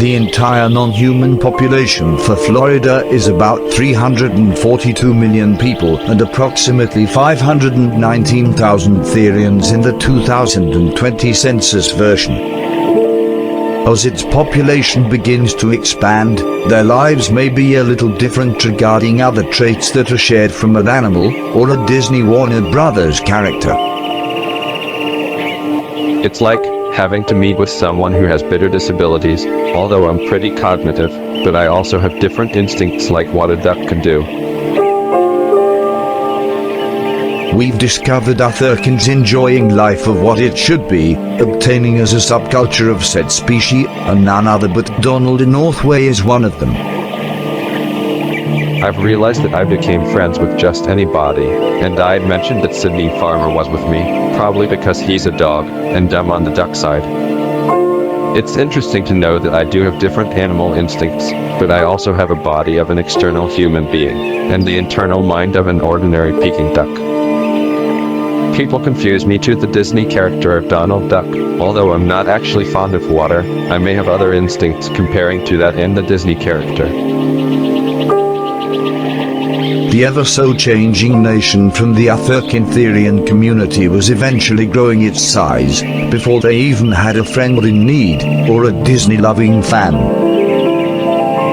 The entire non-human population for Florida is about 342 million people and approximately 519,000 Therians in the 2020 census version. As its population begins to expand, their lives may be a little different regarding other traits that are shared from an animal or a Disney Warner Brothers character. It's like having to meet with someone who has bitter disabilities, although I'm pretty cognitive, but I also have different instincts like what a duck can do. We've discovered Athurkins enjoying life of what it should be, obtaining as a subculture of said species, and none other but Donald Northway is one of them. I've realized that I became friends with just anybody, and I'd mentioned that Sydney Farmer was with me, probably because he's a dog, and I'm on the duck side. It's interesting to know that I do have different animal instincts, but I also have a body of an external human being, and the internal mind of an ordinary Peking duck. People confuse me to the Disney character of Donald Duck. Although I'm not actually fond of water, I may have other instincts comparing to that in the Disney character. The ever-so-changing nation from the Athurkin Therian community was eventually growing its size, before they even had a friend in need, or a Disney-loving fan.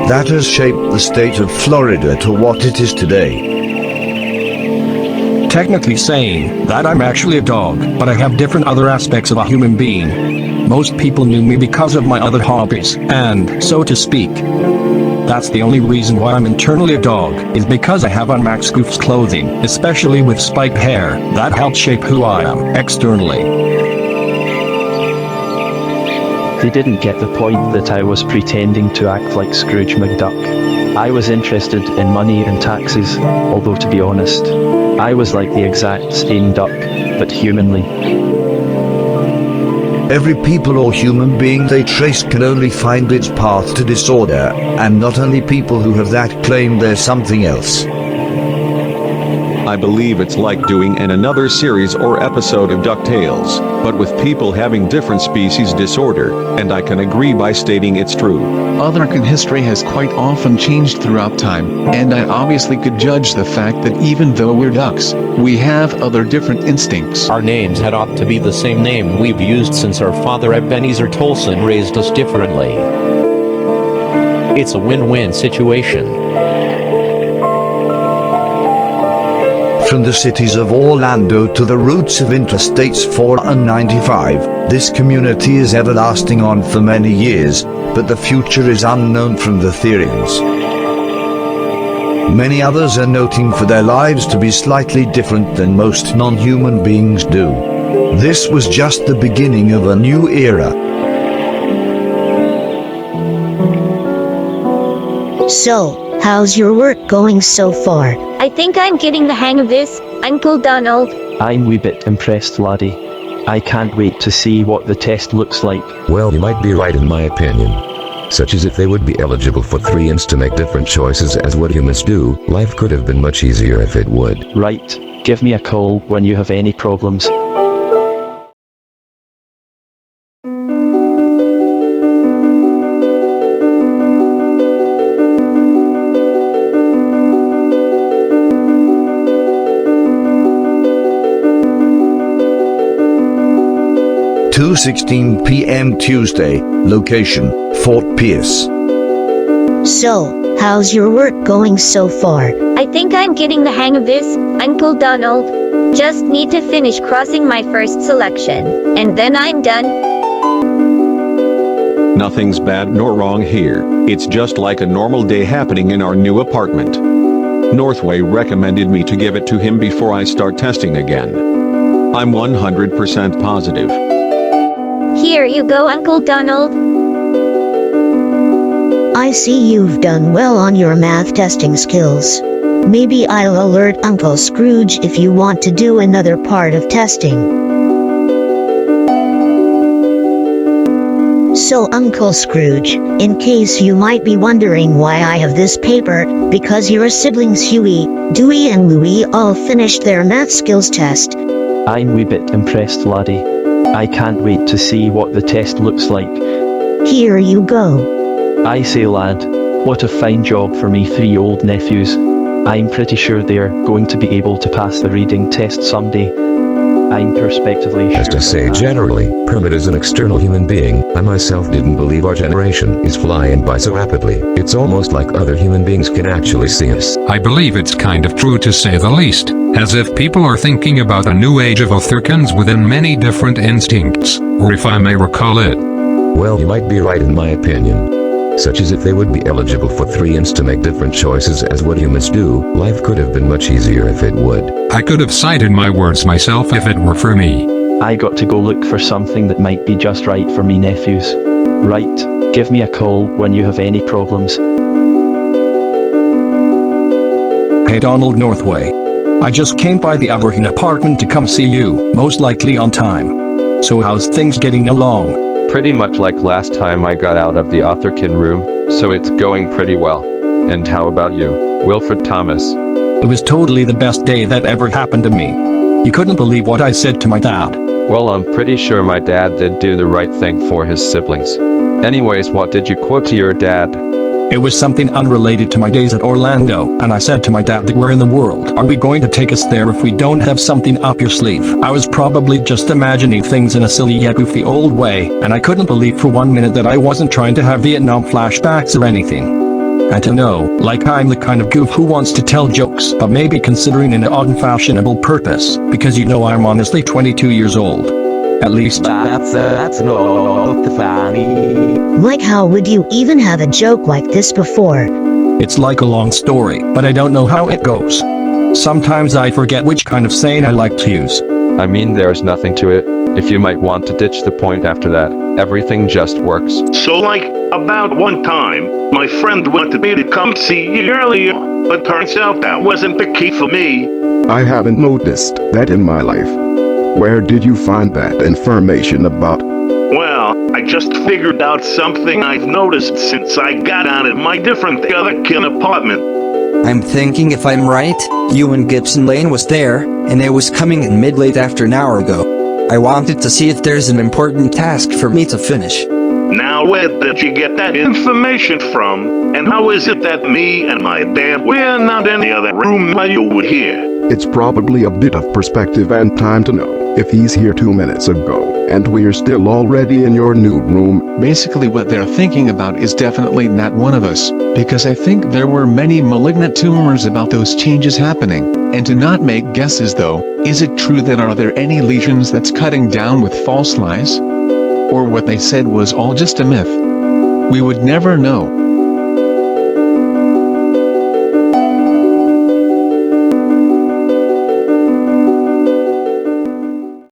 That has shaped the state of Florida to what it is today. Technically saying that I'm actually a dog, but I have different other aspects of a human being. Most people knew me because of my other hobbies, and, so to speak. That's the only reason why I'm internally a dog, is because I have on Max Goof's clothing, especially with spiked hair, that helps shape who I am, externally. They didn't get the point that I was pretending to act like Scrooge McDuck. I was interested in money and taxes, although to be honest, I was like the exact same duck, but humanly. Every people or human being they trace can only find its path to disorder, and not only people who have that claim they're something else. I believe it's like doing another series or episode of DuckTales, but with people having different species disorder, and I can agree by stating it's true. Athurkin history has quite often changed throughout time, and I obviously could judge the fact that even though we're ducks, we have other different instincts. Our names had ought to be the same name we've used since our father Ebenezer Tolson raised us differently. It's a win-win situation. From the cities of Orlando to the routes of Interstates 4 and 95, this community is everlasting on for many years, but the future is unknown from the Therians. Many others are noting for their lives to be slightly different than most non-human beings do. This was just the beginning of a new era. So, how's your work going so far? I think I'm getting the hang of this, Uncle Donald. I'm wee bit impressed, laddie. I can't wait to see what the test looks like. Well, you might be right in my opinion. Such as if they would be eligible for Therians to make different choices as what humans do, life could have been much easier if it would. Right, give me a call when you have any problems. (2:16 p.m. Tuesday, location, Fort Pierce). So, how's your work going so far? I think I'm getting the hang of this, Uncle Donald. Just need to finish crossing my first selection, and then I'm done. Nothing's bad nor wrong here, it's just like a normal day happening in our new apartment. Northway recommended me to give it to him before I start testing again. I'm 100% positive. Here you go, Uncle Donald. I see you've done well on your math testing skills. Maybe I'll alert Uncle Scrooge if you want to do another part of testing. So Uncle Scrooge, in case you might be wondering why I have this paper, because your siblings Huey, Dewey and Louie all finished their math skills test. I'm wee bit impressed, laddie. I can't wait to see what the test looks like. Here you go. I say, lad, what a fine job for me 3 old nephews. I'm pretty sure they're going to be able to pass the reading test someday. I'm perspectively sure. As to say of that. generally, Kermit is an external human being. I myself didn't believe our generation is flying by so rapidly. It's almost like other human beings can actually see us. I believe it's kind of true to say the least, as if people are thinking about a new age of Otherkans within many different instincts, or if I may recall it. Well, you might be right in my opinion. Such as if they would be eligible for 3 ints to make different choices as what humans do, life could have been much easier if it would. I could have cited my words myself if it were for me. I got to go look for something that might be just right for me nephews. Right, give me a call when you have any problems. Hey Donald Northway. I just came by the Aberheen apartment to come see you, most likely on time. So how's things getting along? Pretty much like last time I got out of the Otherkin room, so it's going pretty well. And how about you, Wilfred Thomas? It was totally the best day that ever happened to me. You couldn't believe what I said to my dad. Well, I'm pretty sure my dad did do the right thing for his siblings. Anyways, what did you quote to your dad? It was something unrelated to my days at Orlando, and I said to my dad that where in the world are we going to take us there if we don't have something up your sleeve? I was probably just imagining things in a silly yet goofy old way, and I couldn't believe for 1 minute that I wasn't trying to have Vietnam flashbacks or anything. And to know, like I'm the kind of goof who wants to tell jokes, but maybe considering an unfashionable purpose, because you know I'm honestly 22 years old. At least. That's not funny. Like how would you even have a joke like this before? It's like a long story, but I don't know how it goes. Sometimes I forget which kind of saying I like to use. I mean, there's nothing to it. If you might want to ditch the point after that, everything just works. So like, about one time, my friend wanted me to come see you earlier, but turns out that wasn't the key for me. I haven't noticed that in my life. Where did you find that information about? Well, I just figured out something I've noticed since I got out of my different Otherkin apartment. I'm thinking if I'm right, you and Gibson Lane was there, and it was coming in mid-late after an hour ago. I wanted to see if there's an important task for me to finish. Now where did you get that information from? And how is it that me and my dad were not in the other room while you were here? It's probably a bit of perspective and time to know. If he's here 2 minutes ago, and we're still already in your new room. Basically what they're thinking about is definitely not one of us, because I think there were many malignant tumors about those changes happening. And to not make guesses though, is it true that are there any lesions that's cutting down with false lies? Or what they said was all just a myth? We would never know.